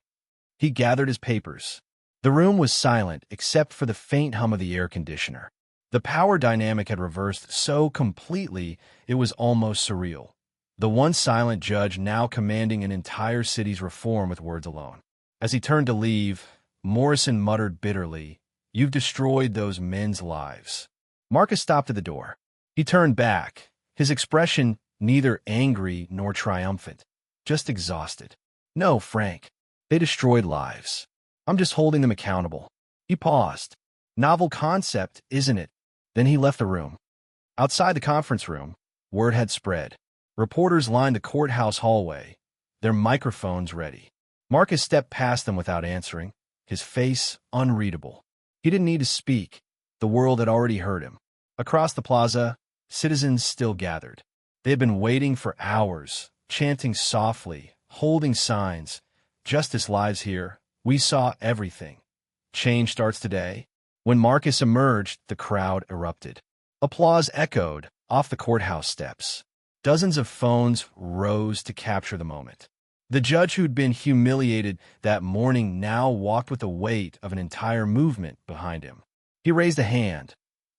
He gathered his papers. The room was silent except for the faint hum of the air conditioner. The power dynamic had reversed so completely it was almost surreal. The once silent judge now commanding an entire city's reform with words alone. As he turned to leave, Morrison muttered bitterly, You've destroyed those men's lives. Marcus stopped at the door. He turned back, his expression neither angry nor triumphant, just exhausted. No, Frank. They destroyed lives. I'm just holding them accountable. He paused. Novel concept, isn't it? Then he left the room. Outside the conference room, word had spread. Reporters lined the courthouse hallway, their microphones ready. Marcus stepped past them without answering, his face unreadable. He didn't need to speak. The world had already heard him. Across the plaza, citizens still gathered. They had been waiting for hours, chanting softly, holding signs. Justice lies here. We saw everything. Change starts today. When Marcus emerged, the crowd erupted. Applause echoed off the courthouse steps. Dozens of phones rose to capture the moment. The judge who'd been humiliated that morning now walked with the weight of an entire movement behind him. He raised a hand,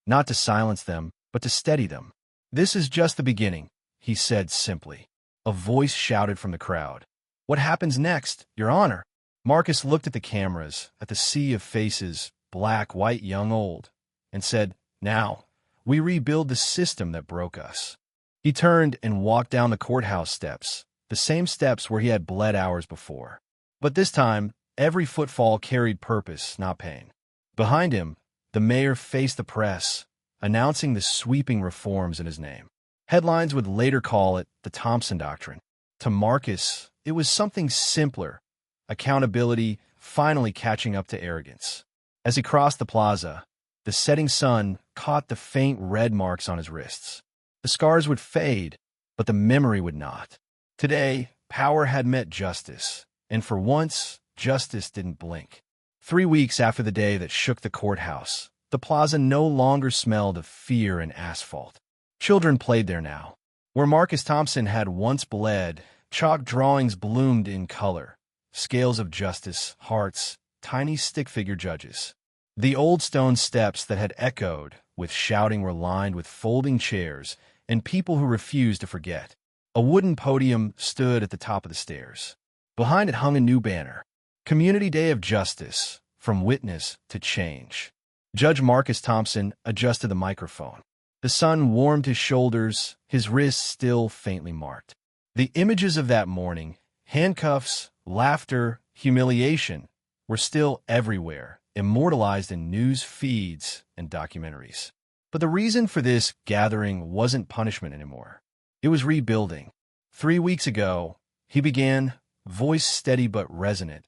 not to silence them, but to steady them. This is just the beginning, he said simply. A voice shouted from the crowd. What happens next, Your Honor? Marcus looked at the cameras, at the sea of faces, black, white, young, old, and said, Now, we rebuild the system that broke us. He turned and walked down the courthouse steps, the same steps where he had bled hours before. But this time, every footfall carried purpose, not pain. Behind him, the mayor faced the press, announcing the sweeping reforms in his name. Headlines would later call it the Thompson Doctrine. To Marcus, it was something simpler, accountability finally catching up to arrogance. As he crossed the plaza, the setting sun caught the faint red marks on his wrists. The scars would fade, but the memory would not. Today, power had met justice, and for once, justice didn't blink. 3 weeks after the day that shook the courthouse, the plaza no longer smelled of fear and asphalt. Children played there now. Where Marcus Thompson had once bled, chalk drawings bloomed in color. Scales of justice, hearts, tiny stick-figure judges. The old stone steps that had echoed with shouting were lined with folding chairs and people who refused to forget. A wooden podium stood at the top of the stairs. Behind it hung a new banner. Community Day of Justice, from witness to change. Judge Marcus Thompson adjusted the microphone. The sun warmed his shoulders, his wrists still faintly marked. The images of that morning, handcuffs, laughter, humiliation, were still everywhere, immortalized in news feeds and documentaries. But the reason for this gathering wasn't punishment anymore. It was rebuilding. 3 weeks ago, he began, voice steady but resonant.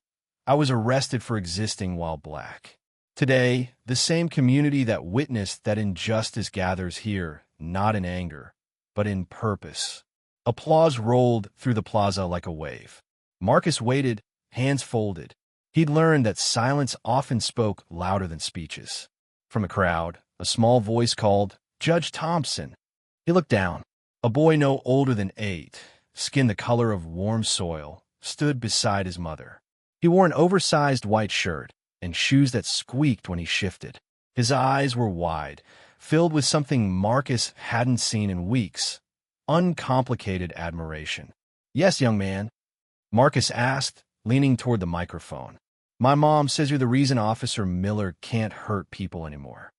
I was arrested for existing while black. Today, the same community that witnessed that injustice gathers here, not in anger, but in purpose. Applause rolled through the plaza like a wave. Marcus waited, hands folded. He'd learned that silence often spoke louder than speeches. From a crowd, a small voice called, "Judge Thompson." He looked down. A boy no older than 8, skin the color of warm soil, stood beside his mother. He wore an oversized white shirt and shoes that squeaked when he shifted. His eyes were wide, filled with something Marcus hadn't seen in weeks, uncomplicated admiration. "Yes, young man?" Marcus asked, leaning toward the microphone. "My mom says you're the reason Officer Miller can't hurt people anymore."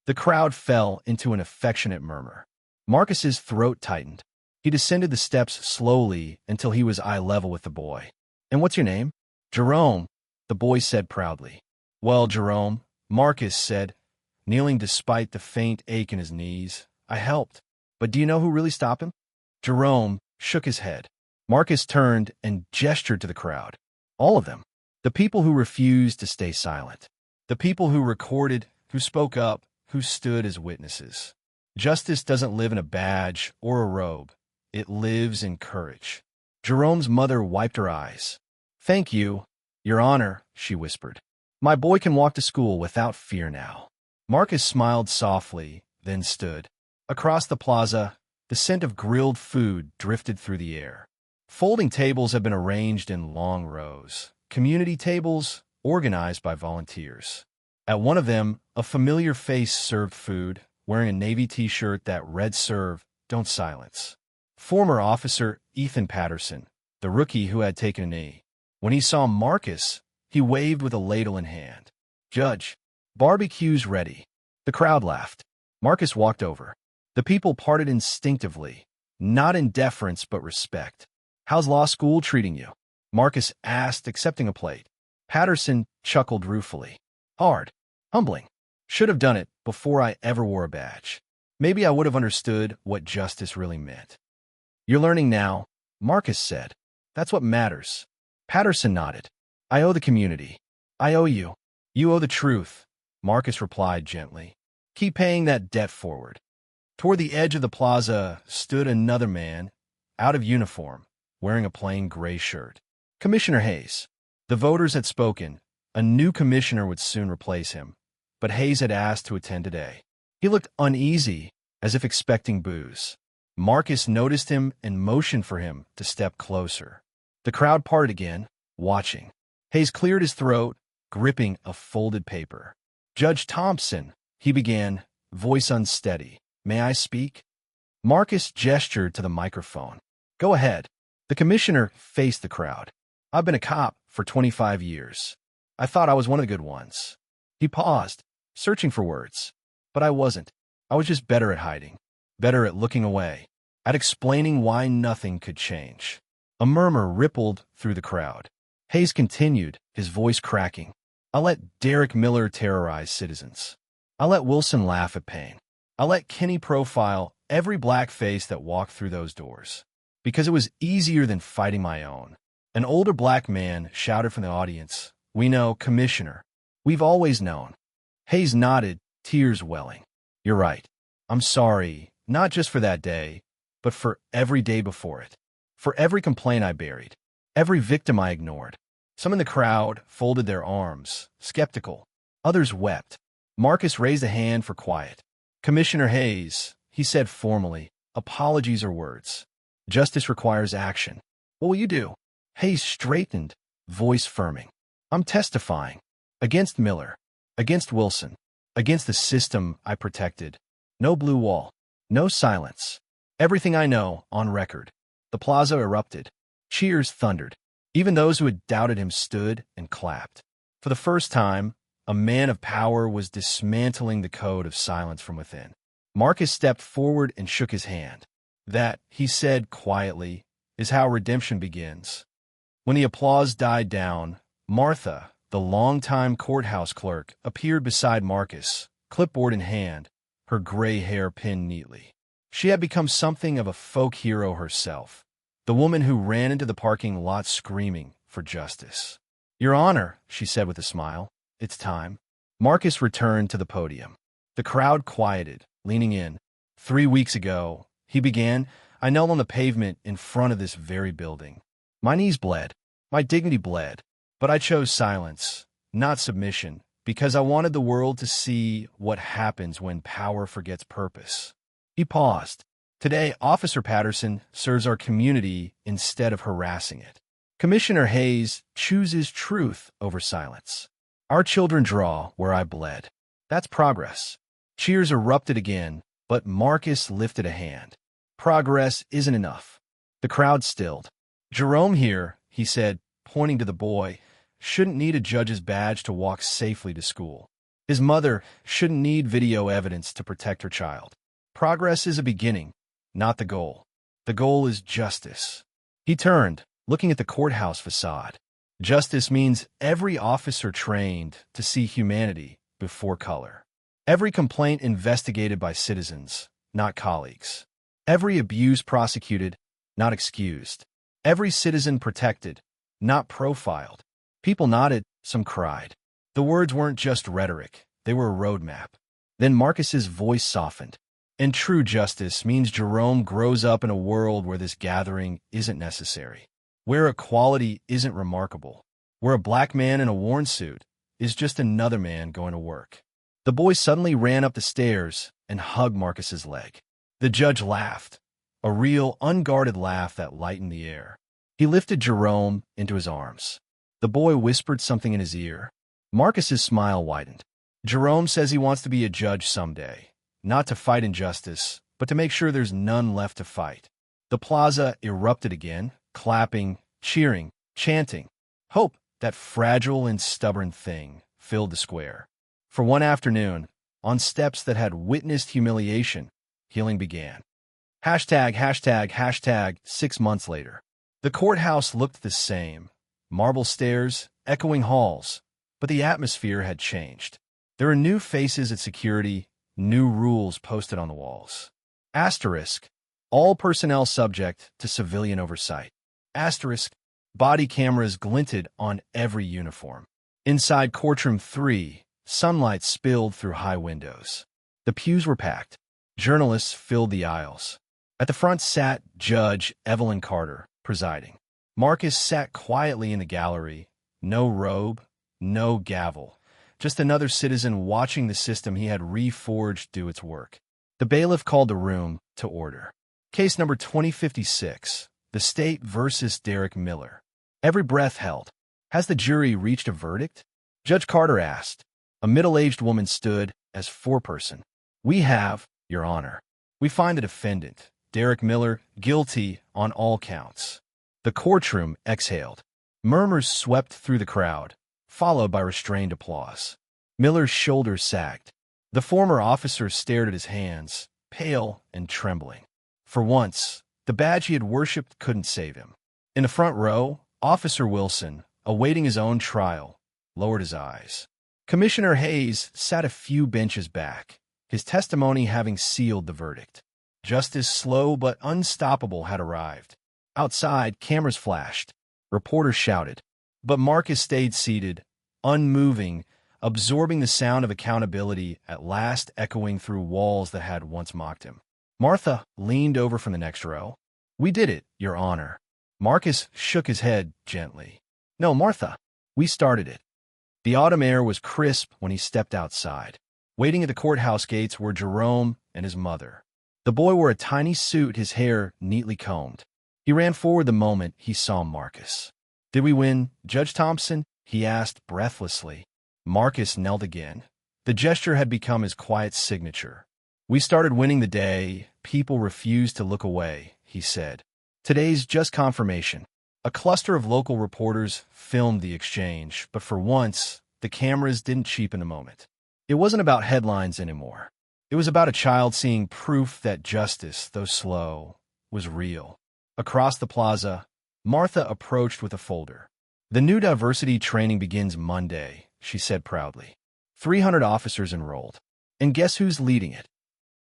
The crowd fell into an affectionate murmur. Marcus's throat tightened. He descended the steps slowly until he was eye level with the boy. "And what's your name?" "Jerome," the boy said proudly. "Well, Jerome," Marcus said, kneeling despite the faint ache in his knees, "I helped. But do you know who really stopped him?" Jerome shook his head. Marcus turned and gestured to the crowd. All of them. The people who refused to stay silent. The people who recorded, who spoke up, who stood as witnesses. Justice doesn't live in a badge or a robe. It lives in courage. Jerome's mother wiped her eyes. "Thank you, Your Honor," she whispered. "My boy can walk to school without fear now." Marcus smiled softly, then stood. Across the plaza, the scent of grilled food drifted through the air. Folding tables had been arranged in long rows, community tables organized by volunteers. At one of them, a familiar face served food, wearing a Navy t-shirt that read "Serve, Don't Silence." Former Officer Ethan Patterson, the rookie who had taken a knee. When he saw Marcus, he waved with a ladle in hand. "Judge, barbecue's ready." The crowd laughed. Marcus walked over. The people parted instinctively, not in deference but respect. "How's law school treating you?" Marcus asked, accepting a plate. Patterson chuckled ruefully. "Hard. Humbling. Should have done it before I ever wore a badge. Maybe I would have understood what justice really meant." "You're learning now," Marcus said. "That's what matters." Patterson nodded. "I owe the community. I owe you. You owe the truth," Marcus replied gently. "Keep paying that debt forward." Toward the edge of the plaza stood another man, out of uniform, wearing a plain gray shirt. Commissioner Hayes. The voters had spoken. A new commissioner would soon replace him, but Hayes had asked to attend today. He looked uneasy, as if expecting boos. Marcus noticed him and motioned for him to step closer. The crowd parted again, watching. Hayes cleared his throat, gripping a folded paper. "Judge Thompson," he began, voice unsteady. "May I speak?" Marcus gestured to the microphone. "Go ahead." The commissioner faced the crowd. "I've been a cop for 25 years. I thought I was one of the good ones." He paused, searching for words. "But I wasn't. I was just better at hiding, better at looking away, at explaining why nothing could change." A murmur rippled through the crowd. Hayes continued, his voice cracking. "I let Derek Miller terrorize citizens. I let Wilson laugh at pain. I let Kenny profile every black face that walked through those doors. Because it was easier than fighting my own." An older black man shouted from the audience, "We know, Commissioner. We've always known." Hayes nodded, tears welling. "You're right. I'm sorry, not just for that day, but for every day before it. For every complaint I buried, every victim I ignored." Some in the crowd folded their arms, skeptical. Others wept. Marcus raised a hand for quiet. "Commissioner Hayes," he said formally, "apologies are words. Justice requires action. What will you do?" Hayes straightened, voice firming. "I'm testifying. Against Miller. Against Wilson. Against the system I protected. No blue wall. No silence. Everything I know, on record." The plaza erupted. Cheers thundered. Even those who had doubted him stood and clapped. For the first time, A man of power was dismantling the code of silence from within. Marcus stepped forward and shook his hand. That, he said quietly, is how redemption begins. When the applause died down, Martha, the longtime courthouse clerk, appeared beside Marcus, clipboard in hand, her gray hair pinned neatly. She had become something of a folk hero herself, the woman who ran into the parking lot screaming for justice. "Your Honor," she said with a smile, "it's time." Marcus returned to the podium. The crowd quieted, leaning in. 3 weeks ago, he began, I knelt on the pavement in front of this very building. My knees bled. My dignity bled. But I chose silence, not submission, because I wanted the world to see what happens when power forgets purpose. He paused. Today, Officer Patterson serves our community instead of harassing it. Commissioner Hayes chooses truth over silence. Our children draw where I bled. That's progress. Cheers erupted again, but Marcus lifted a hand. Progress isn't enough. The crowd stilled. Jerome here, he said, pointing to the boy, shouldn't need a judge's badge to walk safely to school. His mother shouldn't need video evidence to protect her child. Progress is a beginning, not the goal. The goal is justice. He turned, looking at the courthouse facade. Justice means every officer trained to see humanity before color. Every complaint investigated by citizens, not colleagues. Every abuse prosecuted, not excused. Every citizen protected, not profiled. People nodded, some cried. The words weren't just rhetoric, they were a roadmap. Then Marcus's voice softened. And true justice means Jerome grows up in a world where this gathering isn't necessary, where equality isn't remarkable, where a black man in a worn suit is just another man going to work. The boy suddenly ran up the stairs and hugged Marcus's leg. The judge laughed, a real, unguarded laugh that lightened the air. He lifted Jerome into his arms. The boy whispered something in his ear. Marcus's smile widened. Jerome says he wants to be a judge someday. Not to fight injustice, but to make sure there's none left to fight. The plaza erupted again, clapping, cheering, chanting. Hope, that fragile and stubborn thing, filled the square. For one afternoon, on steps that had witnessed humiliation, healing began. ####, 6 months later. The courthouse looked the same. Marble stairs, echoing halls, but the atmosphere had changed. There were new faces at security, new rules posted on the walls. Asterisk, all personnel subject to civilian oversight. Asterisk, body cameras glinted on every uniform. Inside courtroom 3, sunlight spilled through high windows. The pews were packed. Journalists filled the aisles. At the front sat Judge Evelyn Carter, presiding. Marcus sat quietly in the gallery. No robe, no gavel. Just another citizen watching the system he had reforged do its work. The bailiff called the room to order. Case number 2056, the state versus Derek Miller. Every breath held. Has the jury reached a verdict? Judge Carter asked. A middle-aged woman stood as foreperson. We have, Your Honor. We find the defendant, Derek Miller, guilty on all counts. The courtroom exhaled. Murmurs swept through the crowd, followed by restrained applause. Miller's shoulders sagged. The former officer stared at his hands, pale and trembling. For once, the badge he had worshipped couldn't save him. In the front row, Officer Wilson, awaiting his own trial, lowered his eyes. Commissioner Hayes sat a few benches back, his testimony having sealed the verdict. Justice slow but unstoppable had arrived. Outside, cameras flashed. Reporters shouted. But Marcus stayed seated, unmoving, absorbing the sound of accountability at last echoing through walls that had once mocked him. Martha leaned over from the next row. We did it, Your Honor. Marcus shook his head gently. No, Martha, we started it. The autumn air was crisp when he stepped outside. Waiting at the courthouse gates were Jerome and his mother. The boy wore a tiny suit, his hair neatly combed. He ran forward the moment he saw Marcus. Did we win, Judge Thompson? He asked breathlessly. Marcus knelt again. The gesture had become his quiet signature. We started winning the day. People refused to look away, he said. Today's just confirmation. A cluster of local reporters filmed the exchange, but for once, the cameras didn't cheapen the moment. It wasn't about headlines anymore. It was about a child seeing proof that justice, though slow, was real. Across the plaza, Martha approached with a folder. "The new diversity training begins Monday," she said proudly. 300 officers enrolled. And guess who's leading it?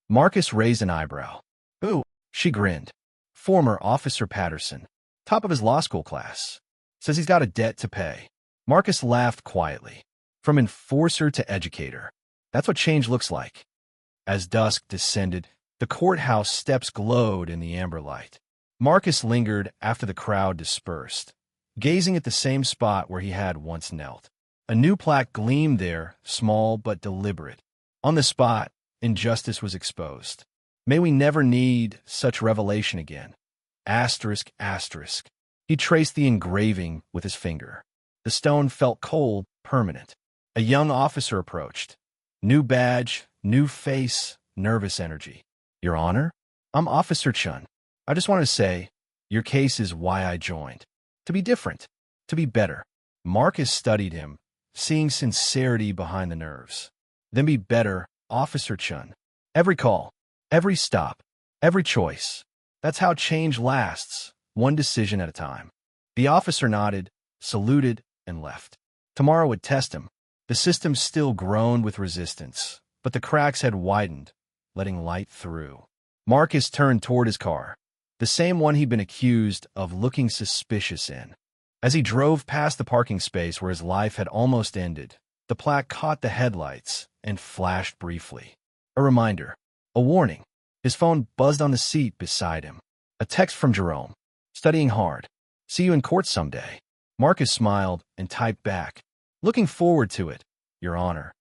Marcus raised an eyebrow. "Who?" She grinned. "Former Officer Patterson, top of his law school class. Says he's got a debt to pay." Marcus laughed quietly. From enforcer to educator. That's what change looks like. As dusk descended, the courthouse steps glowed in the amber light. Marcus lingered after the crowd dispersed, gazing at the same spot where he had once knelt. A new plaque gleamed there, small but deliberate. On the spot, injustice was exposed. May we never need such revelation again. Asterisk, asterisk. He traced the engraving with his finger. The stone felt cold, permanent. A young officer approached. New badge, new face, nervous energy. "Your Honor, I'm Officer Chun. I just want to say, your case is why I joined. To be different, to be better." Marcus studied him, seeing sincerity behind the nerves. "Then be better, Officer Chun. Every call, every stop, every choice. That's how change lasts, one decision at a time." The officer nodded, saluted, and left. Tomorrow would test him. The system still groaned with resistance, but the cracks had widened, letting light through. Marcus turned toward his car, the same one he'd been accused of looking suspicious in. As he drove past the parking space where his life had almost ended, the plaque caught the headlights and flashed briefly. A reminder, a warning. His phone buzzed on the seat beside him. A text from Jerome. "Studying hard. See you in court someday." Marcus smiled and typed back, "Looking forward to it, Your Honor."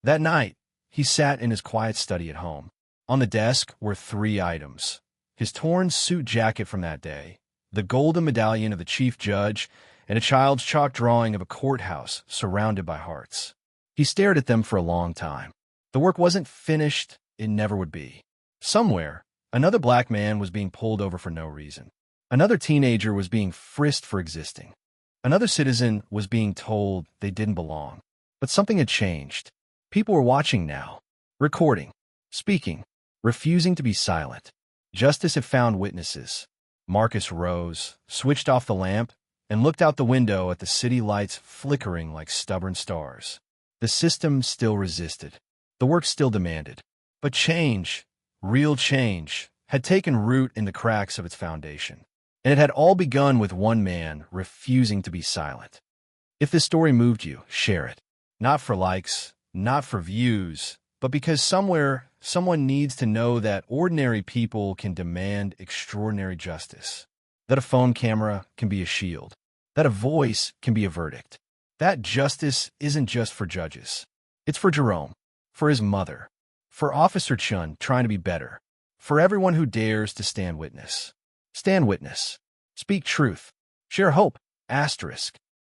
That night, he sat in his quiet study at home. On the desk were 3 items. His torn suit jacket from that day, the golden medallion of the chief judge, and a child's chalk drawing of a courthouse surrounded by hearts. He stared at them for a long time. The work wasn't finished, it never would be. Somewhere, another black man was being pulled over for no reason. Another teenager was being frisked for existing. Another citizen was being told they didn't belong. But something had changed. People were watching now, recording, speaking, refusing to be silent. Justice had found witnesses. Marcus rose, switched off the lamp, and looked out the window at the city lights flickering like stubborn stars. The system still resisted. The work still demanded. But change, real change, had taken root in the cracks of its foundation. And it had all begun with one man refusing to be silent. If this story moved you, share it. Not for likes, not for views, but because somewhere, someone needs to know that ordinary people can demand extraordinary justice. That a phone camera can be a shield. That a voice can be a verdict. That justice isn't just for judges. It's for Jerome, for his mother, for Officer Chun trying to be better, for everyone who dares to stand witness. Stand witness. Speak truth. Share hope. Asterisk.